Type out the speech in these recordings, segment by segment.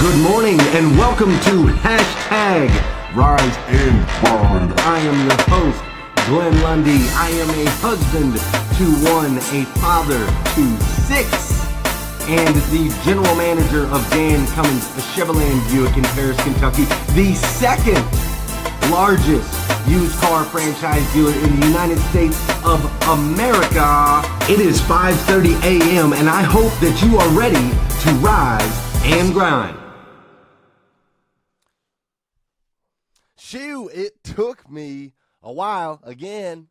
Good morning and welcome to Hashtag Rise and Grind. I am your host, Glenn Lundy. I am a husband to one, a father to six, and the general manager of Dan Cummins Chevrolet Buick in Paris, Kentucky, the second largest used car franchise dealer in the United States of America. It is 5:30 a.m. and I hope that you are ready to rise and grind. Shoo, it took me a while again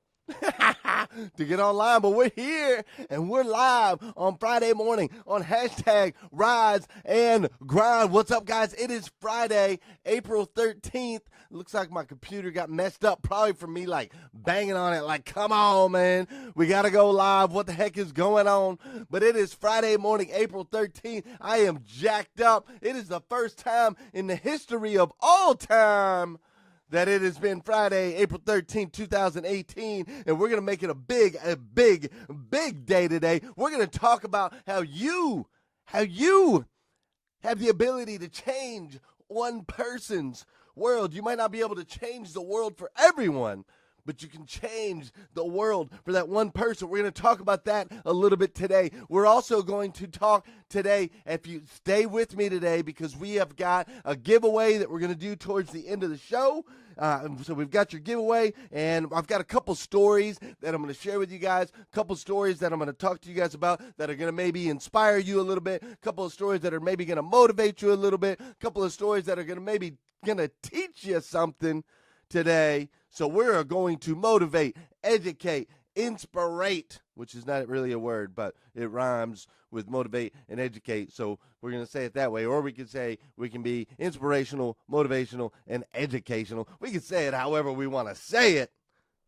to get online, but we're here and we're live on Friday morning on Hashtag Rise and Grind. What's up, guys? It is Friday, April 13th. Looks like my computer got messed up, probably from me like banging on it like, come on, man. We got to go live. What the heck is going on? But it is Friday morning, April 13th. I am jacked up. It is the first time in the history of all time that it has been Friday, April 13th, 2018, and we're going to make it a big day today. We're going to talk about how you have the ability to change one person's world. You might not be able to change the world for everyone, but you can change the world for that one person. We're going to talk about that a little bit today. We're also going to talk today, if you stay with me today, because we have got a giveaway that we're going to do towards the end of the show. So we've got your giveaway, and I've got a couple stories that I'm going to share with you guys, a couple stories that I'm going to talk to you guys about that are going to maybe inspire you a little bit, a couple of stories that are maybe going to motivate you a little bit, a couple of stories that are going to maybe teach you something today. So we're going to motivate, educate, inspirate, which is not really a word, but it rhymes with motivate and educate. So we're going to say it that way. Or we could say we can be inspirational, motivational, and educational. We can say it however we want to say it.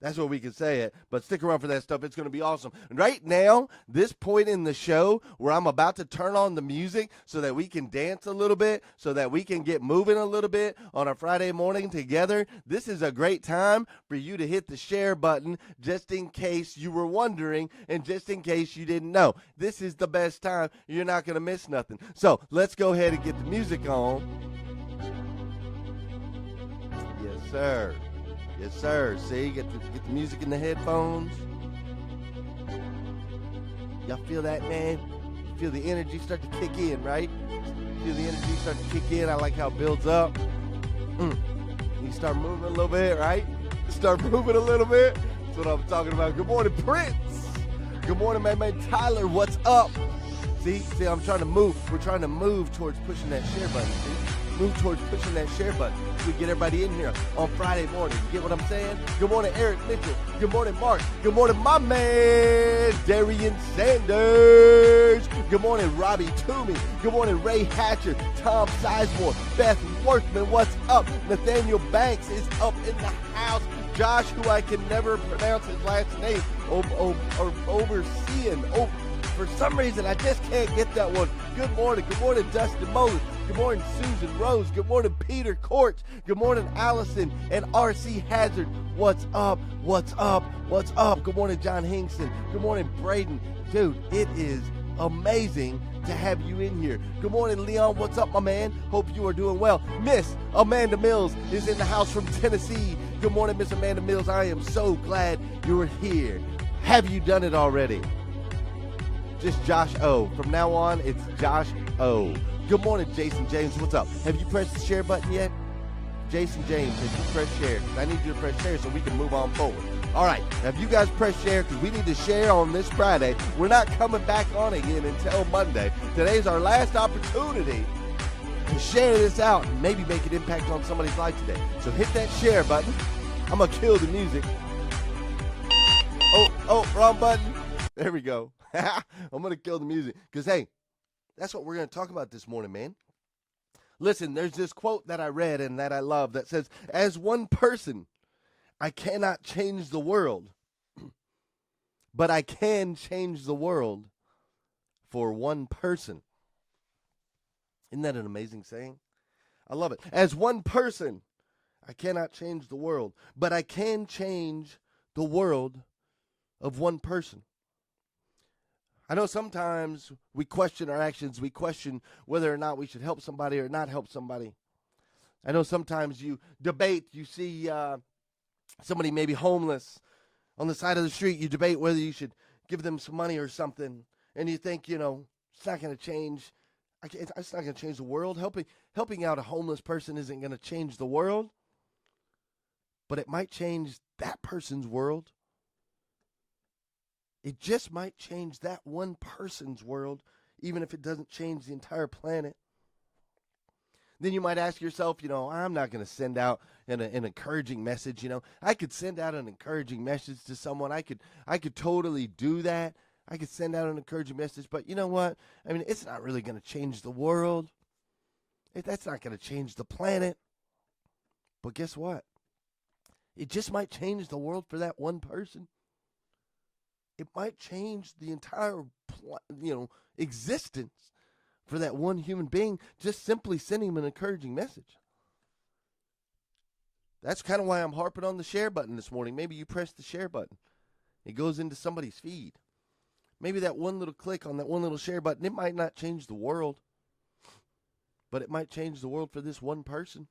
That's what we can say it. But stick around for that stuff. It's going to be awesome. And right now, this point in the show where I'm about to turn on the music so that we can dance a little bit, so that we can get moving a little bit on a Friday morning together, this is a great time for you to hit the share button just in case you were wondering and just in case you didn't know. This is the best time. You're not going to miss nothing. So let's go ahead and get the music on. Yes, sir. Yes, sir. See, get the music in the headphones. Y'all feel that, man? You feel the energy start to kick in, right? You feel the energy start to kick in. I like how it builds up. You start moving a little bit, right? Start moving a little bit. That's what I'm talking about. Good morning, Prince. Good morning, my man Tyler. What's up? See, I'm trying to move. We're trying to move towards pushing that share button, see? Move towards pushing that share button so we get everybody in here on Friday morning. You get what I'm saying? Good morning, Eric Mitchell. Good morning, Mark. Good morning, my man, Darian Sanders. Good morning, Robbie Toomey. Good morning, Ray Hatcher, Tom Sizemore, Beth Workman. What's up? Nathaniel Banks is up in the house. Josh, who I can never pronounce his last name, overseeing. For some reason, I just can't get that one. Good morning. Good morning, Dustin Mullen. Good morning, Susan Rose. Good morning, Peter Courts. Good morning, Allison and R.C. Hazard. What's up? What's up? What's up? Good morning, John Hinkson. Good morning, Braden. Dude, it is amazing to have you in here. Good morning, Leon. What's up, my man? Hope you are doing well. Miss Amanda Mills is in the house from Tennessee. Good morning, Miss Amanda Mills. I am so glad you're here. Have you done it already? Just Josh O. From now on, it's Josh O. Good morning, Jason James. What's up? Have you pressed the share button yet? Jason James, have you pressed share? I need you to press share so we can move on forward. All right, have you guys pressed share? Because we need to share on this Friday. We're not coming back on again until Monday. Today's our last opportunity to share this out and maybe make an impact on somebody's life today. So hit that share button. I'm going to kill the music. Oh, wrong button. There we go. I'm going to kill the music because, hey, that's what we're going to talk about this morning, man. Listen, there's this quote that I read and that I love that says, as one person, I cannot change the world, but I can change the world for one person. Isn't that an amazing saying? I love it. As one person, I cannot change the world, but I can change the world of one person. I know sometimes we question our actions. We question whether or not we should help somebody or not help somebody. I know sometimes you debate, you see somebody maybe homeless on the side of the street. You debate whether you should give them some money or something. And you think, it's not going to change. It's not going to change the world. Helping out a homeless person isn't going to change the world. But it might change that person's world. It just might change that one person's world, even if it doesn't change the entire planet. Then you might ask yourself, I'm not going to send out an encouraging message. I could send out an encouraging message to someone. I could totally do that. I could send out an encouraging message. But you know what? I mean, it's not really going to change the world. That's not going to change the planet. But guess what? It just might change the world for that one person. It might change the entire, existence for that one human being, just simply sending him an encouraging message. That's kind of why I'm harping on the share button this morning. Maybe you press the share button. It goes into somebody's feed. Maybe that one little click on that one little share button, it might not change the world, but it might change the world for this one person.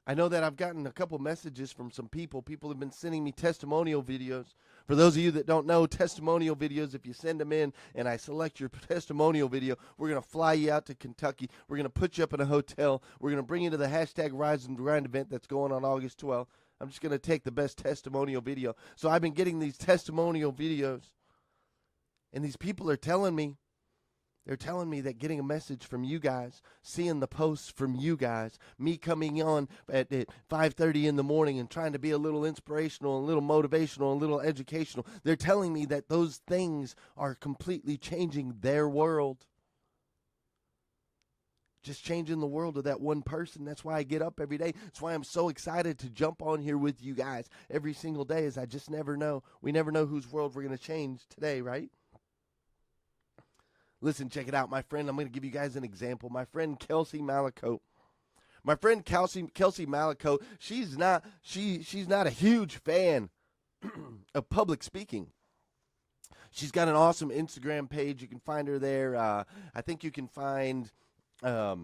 I know that I've gotten a couple messages from some people. People have been sending me testimonial videos. For those of you that don't know, testimonial videos, if you send them in and I select your testimonial video, we're going to fly you out to Kentucky. We're going to put you up in a hotel. We're going to bring you to the hashtag Rise and Grind event that's going on August 12th. I'm just going to take the best testimonial video. So I've been getting these testimonial videos, and these people are telling me, that getting a message from you guys, seeing the posts from you guys, me coming on at 5:30 in the morning and trying to be a little inspirational, a little motivational, a little educational, they're telling me that those things are completely changing their world. Just changing the world of that one person. That's why I get up every day. That's why I'm so excited to jump on here with you guys every single day, is I just never know. We never know whose world we're going to change today, right? Listen, check it out, my friend. I'm going to give you guys an example. My friend Kelsey Malacote. My friend Kelsey Malacote, she's not a huge fan of public speaking. She's got an awesome Instagram page. You can find her there. I think you can find her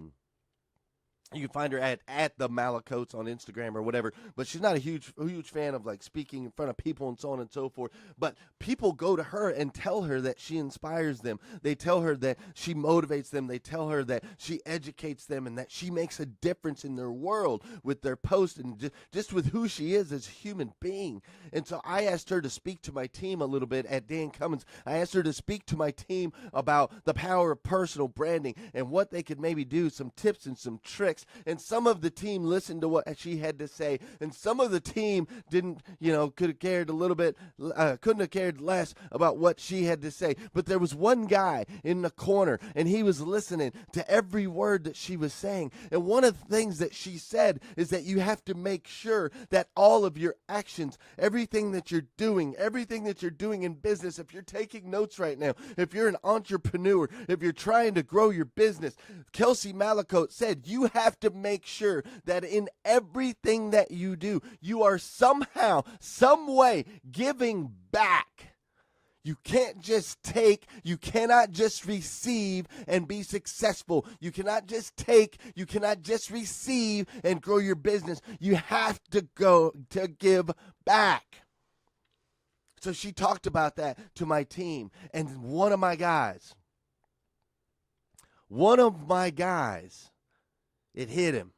at the Malacotes on Instagram or whatever, but she's not a huge fan of like speaking in front of people and so on and so forth. But people go to her and tell her that she inspires them. They tell her that she motivates them. They tell her that she educates them and that she makes a difference in their world with their posts and just with who she is as a human being. And so I asked her to speak to my team a little bit at Dan Cummins. I asked her to speak to my team about the power of personal branding and what they could maybe do, some tips and some tricks. And some of the team listened to what she had to say, and some of the team didn't, could have cared a little bit, couldn't have cared less about what she had to say. But there was one guy in the corner, and he was listening to every word that she was saying. And one of the things that she said is that you have to make sure that all of your actions, everything that you're doing in business, if you're taking notes right now, if you're an entrepreneur, if you're trying to grow your business, Kelsey Malacote said you have to make sure that in everything that you do, you are somehow, some way giving back. You can't just take, you cannot just receive and be successful. You cannot just take, you cannot just receive and grow your business. You have to go to give back. So she talked about that to my team, and one of my guys, it hit him.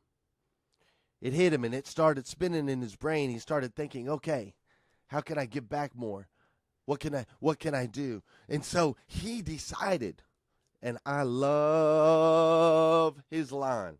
It hit him, and it started spinning in his brain. He started thinking, okay, how can I give back more? What can I do? And so he decided, and I love his line,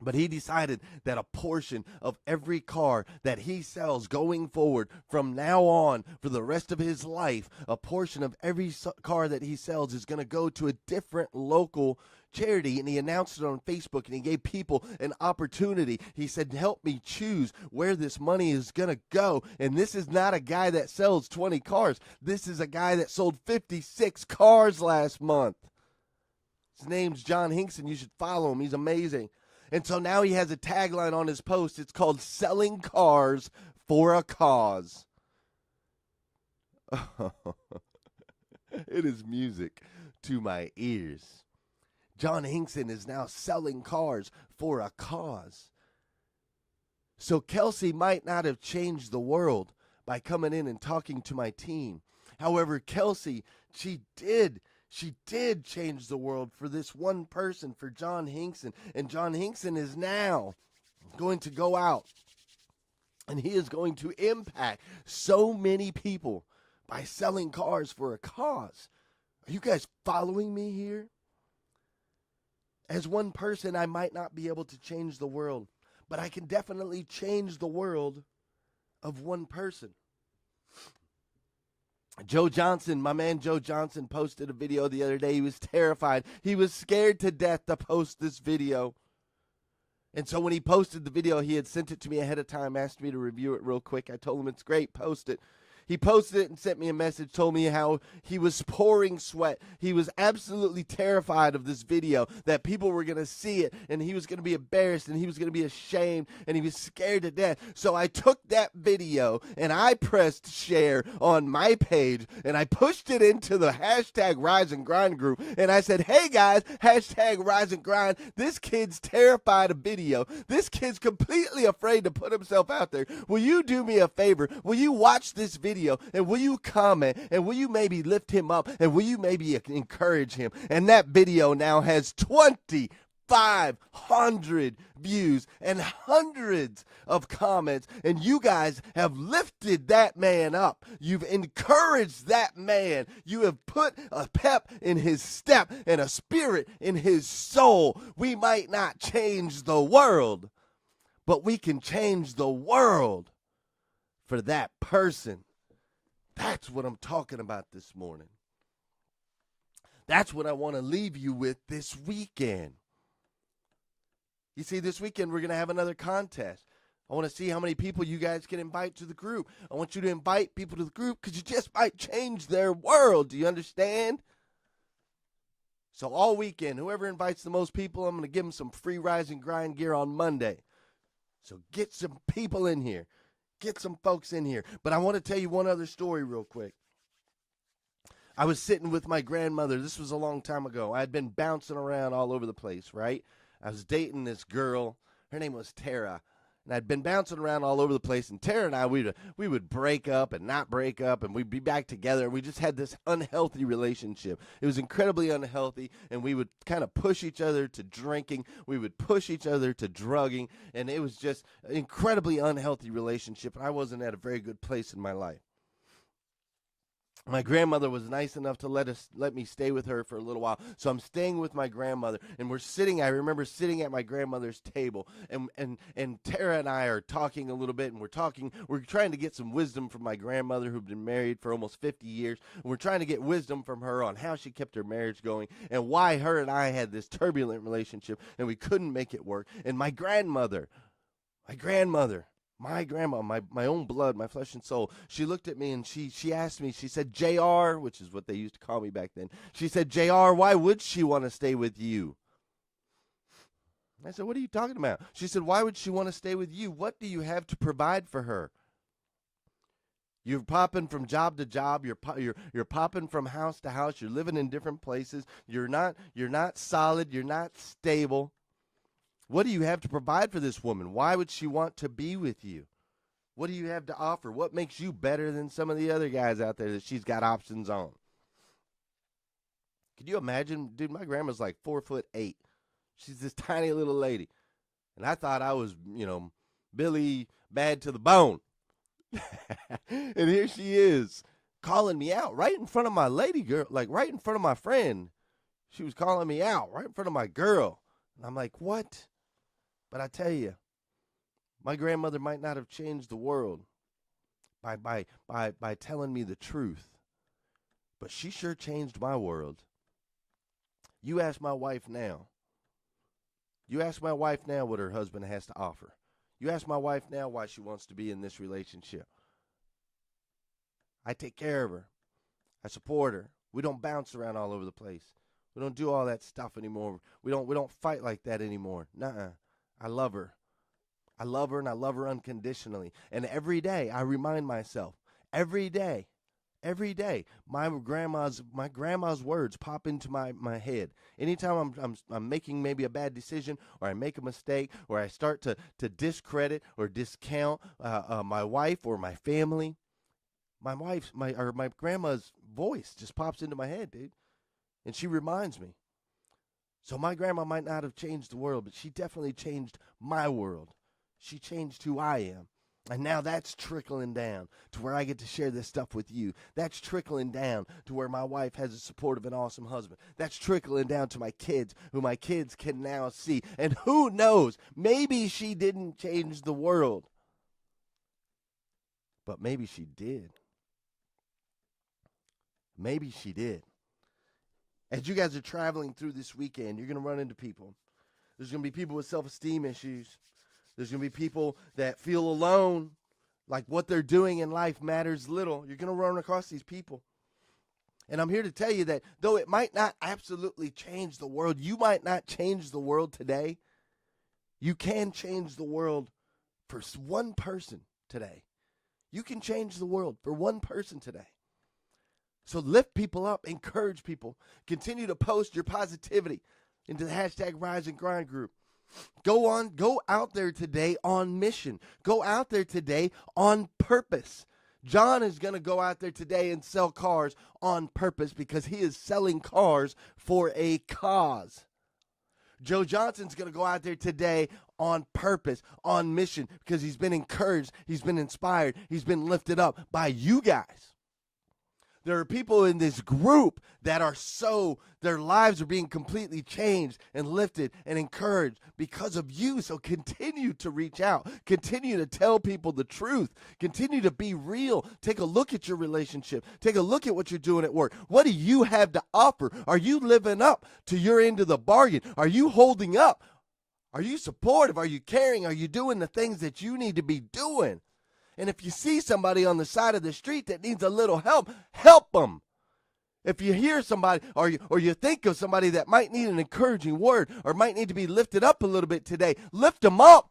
but he decided that a portion of every car that he sells going forward from now on for the rest of his life, a portion of every car that he sells is going to go to a different local charity. And he announced it on Facebook, and he gave people an opportunity. He said, help me choose where this money is going to go. And this is not a guy that sells 20 cars. This is a guy that sold 56 cars last month. His name's John Hinkson. You should follow him. He's amazing. And so now he has a tagline on his post. It's called Selling Cars for a Cause. It is music to my ears. John Hinkson is now selling cars for a cause. So Kelsey might not have changed the world by coming in and talking to my team. However, Kelsey, she did change the world for this one person, for John Hinkson. And John Hinkson is now going to go out and he is going to impact so many people by selling cars for a cause. Are you guys following me here? As one person, I might not be able to change the world, but I can definitely change the world of one person. Joe Johnson, my man Joe Johnson, posted a video the other day. He was terrified. He was scared to death to post this video. And so when he posted the video, he had sent it to me ahead of time, asked me to review it real quick. I told him it's great, post it. He posted it and sent me a message, told me how he was pouring sweat. He was absolutely terrified of this video, that people were going to see it, and he was going to be embarrassed, and he was going to be ashamed, and he was scared to death. So I took that video, and I pressed share on my page, and I pushed it into the hashtag Rise and Grind group, and I said, hey guys, hashtag Rise and Grind. This kid's terrified of video. This kid's completely afraid to put himself out there. Will you do me a favor? Will you watch this video? And will you comment, and will you maybe lift him up, and will you maybe encourage him? And that video now has 2,500 views and hundreds of comments, and you guys have lifted that man up. You've encouraged that man. You have put a pep in his step and a spirit in his soul. We might not change the world, but we can change the world for that person. That's what I'm talking about this morning. That's what I want to leave you with this weekend. You see, this weekend we're going to have another contest. I want to see how many people you guys can invite to the group. I want you to invite people to the group because you just might change their world. Do you understand? So all weekend, whoever invites the most people, I'm going to give them some free Rise and Grind gear on Monday. So get some people in here. Get some folks in here. But I want to tell you one other story real quick. I was sitting with my grandmother. This was a long time ago. I had been bouncing around all over the place, right? I was dating this girl. Her name was Tara. And I'd been bouncing around all over the place. And Tara and I, we would break up and not break up. And we'd be back together. And we just had this unhealthy relationship. It was incredibly unhealthy. And we would kind of push each other to drinking. We would push each other to drugging. And it was just an incredibly unhealthy relationship. And I wasn't at a very good place in my life. My grandmother was nice enough to let me stay with her for a little while. So I'm staying with my grandmother, and I remember sitting at my grandmother's table, and Tara and I are talking a little bit, and we're trying to get some wisdom from my grandmother who'd been married for almost 50 years, and we're trying to get wisdom from her on how she kept her marriage going and why her and I had this turbulent relationship, and we couldn't make it work. And my grandma, my own blood, my flesh and soul, she looked at me and she asked me, she said, JR, which is what they used to call me back then. She said, JR, why would she want to stay with you? I said, what are you talking about? She said, why would she want to stay with you? What do you have to provide for her? You're popping from job to job. You're popping from house to house. You're living in different places. You're not solid. You're not stable. What do you have to provide for this woman? Why would she want to be with you? What do you have to offer? What makes you better than some of the other guys out there that she's got options on? Could you imagine? Dude, my grandma's like 4'8". She's this tiny little lady. And I thought I was, Billy bad to the bone. And here she is calling me out right in front of my lady girl, like right in front of my friend. She was calling me out right in front of my girl. And I'm like, what? But I tell you, my grandmother might not have changed the world by telling me the truth, but she sure changed my world. You ask my wife now. You ask my wife now what her husband has to offer. You ask my wife now why she wants to be in this relationship. I take care of her. I support her. We don't bounce around all over the place. We don't do all that stuff anymore. We don't fight like that anymore. Nuh-uh. I love her. I love her, and I love her unconditionally. And every day I remind myself, every day Every day, my grandma's words pop into my head. Anytime I'm making maybe a bad decision, or I make a mistake, or I start to discredit or discount my wife or my family, my grandma's voice just pops into my head, dude, and she reminds me. So my grandma might not have changed the world, but she definitely changed my world. She changed who I am. And now that's trickling down to where I get to share this stuff with you. That's trickling down to where my wife has a supportive and awesome husband. That's trickling down to my kids, who my kids can now see. And who knows, maybe she didn't change the world, but maybe she did. Maybe she did. As you guys are traveling through this weekend, you're going to run into people. There's going to be people with self-esteem issues. There's going to be people that feel alone, like what they're doing in life matters little. You're going to run across these people. And I'm here to tell you that though it might not absolutely change the world, you might not change the world today, you can change the world for one person today. You can change the world for one person today. So lift people up, encourage people, continue to post your positivity into the hashtag Rise and Grind group. Go out there today on mission. Go out there today on purpose. John is going to go out there today and sell cars on purpose because he is selling cars for a cause. Joe Johnson's going to go out there today on purpose, on mission, because he's been encouraged, he's been inspired, he's been lifted up by you guys. There are people in this group that are their lives are being completely changed and lifted and encouraged because of you. So continue to reach out. Continue to tell people the truth. Continue to be real. Take a look at your relationship. Take a look at what you're doing at work. What do you have to offer? Are you living up to your end of the bargain? Are you holding up? Are you supportive? Are you caring? Are you doing the things that you need to be doing? And if you see somebody on the side of the street that needs a little help, help them. If you hear somebody or you think of somebody that might need an encouraging word or might need to be lifted up a little bit today, lift them up.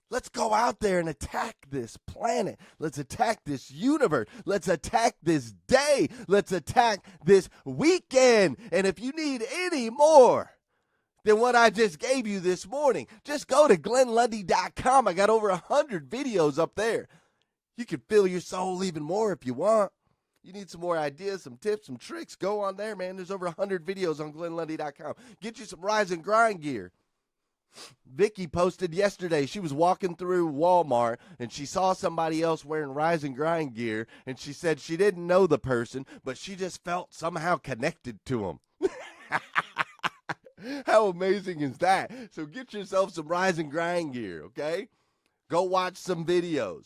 Let's go out there and attack this planet. Let's attack this universe. Let's attack this day. Let's attack this weekend. And if you need any more than what I just gave you this morning, just go to GlennLundy.com. I got over 100 videos up there. You can fill your soul even more if you want. You need some more ideas, some tips, some tricks, go on there, man. There's over 100 videos on GlennLundy.com. Get you some Rise and Grind gear. Vicky posted yesterday, she was walking through Walmart and she saw somebody else wearing Rise and Grind gear, and she said she didn't know the person, but she just felt somehow connected to him. How amazing is that? So get yourself some Rise and Grind gear, okay? Go watch some videos.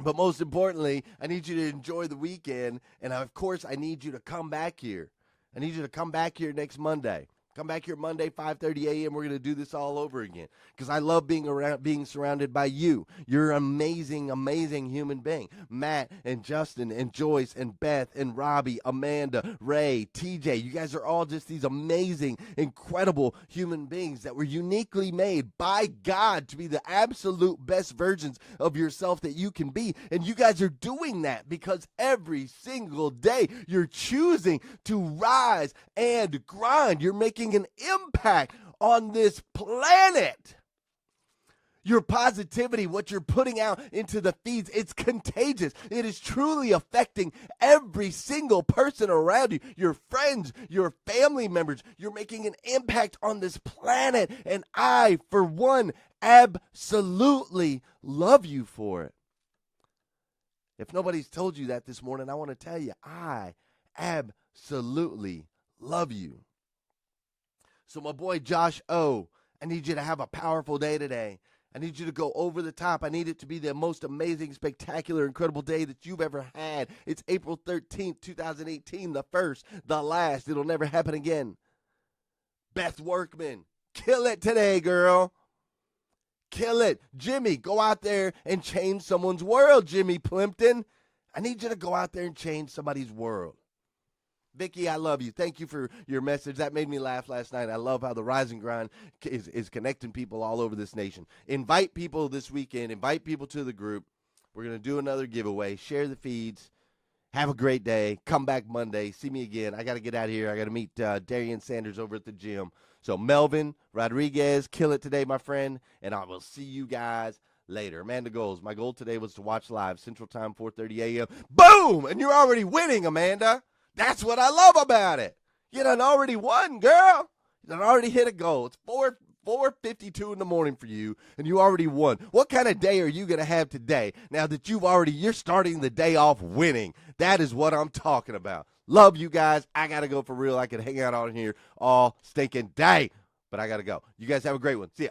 But most importantly, I need you to enjoy the weekend, and of course, I need you to come back here. I need you to come back here next Monday. Come back here Monday, 5:30 a.m. We're going to do this all over again because I love being surrounded by you. You're an amazing, amazing human being. Matt and Justin and Joyce and Beth and Robbie, Amanda, Ray, TJ, you guys are all just these amazing, incredible human beings that were uniquely made by God to be the absolute best versions of yourself that you can be. And you guys are doing that because every single day you're choosing to rise and grind. You're making an impact on this planet. Your positivity, what you're putting out into the feeds, it's contagious. It is truly affecting every single person around you, your friends, your family members. You're making an impact on this planet, and I, for one, absolutely love you for it. If nobody's told you that this morning, I want to tell you, I absolutely love you. So my boy Josh O., I need you to have a powerful day today. I need you to go over the top. I need it to be the most amazing, spectacular, incredible day that you've ever had. It's April 13th, 2018, the first, the last. It'll never happen again. Beth Workman, kill it today, girl. Kill it. Jimmy, go out there and change someone's world, Jimmy Plimpton. I need you to go out there and change somebody's world. Vicky, I love you. Thank you for your message. That made me laugh last night. I love how the Rise and Grind is connecting people all over this nation. Invite people this weekend. Invite people to the group. We're going to do another giveaway. Share the feeds. Have a great day. Come back Monday. See me again. I got to get out of here. I got to meet Darian Sanders over at the gym. So Melvin Rodriguez, kill it today, my friend, and I will see you guys later. Amanda goals. My goal today was to watch live Central Time, 4:30 a.m. Boom! And you're already winning, Amanda. That's what I love about it. You done already won, girl. You done already hit a goal. It's 4:52 in the morning for you, and you already won. What kind of day are you going to have today now that you're starting the day off winning? That is what I'm talking about. Love you guys. I got to go for real. I could hang out on here all stinking day, but I got to go. You guys have a great one. See ya.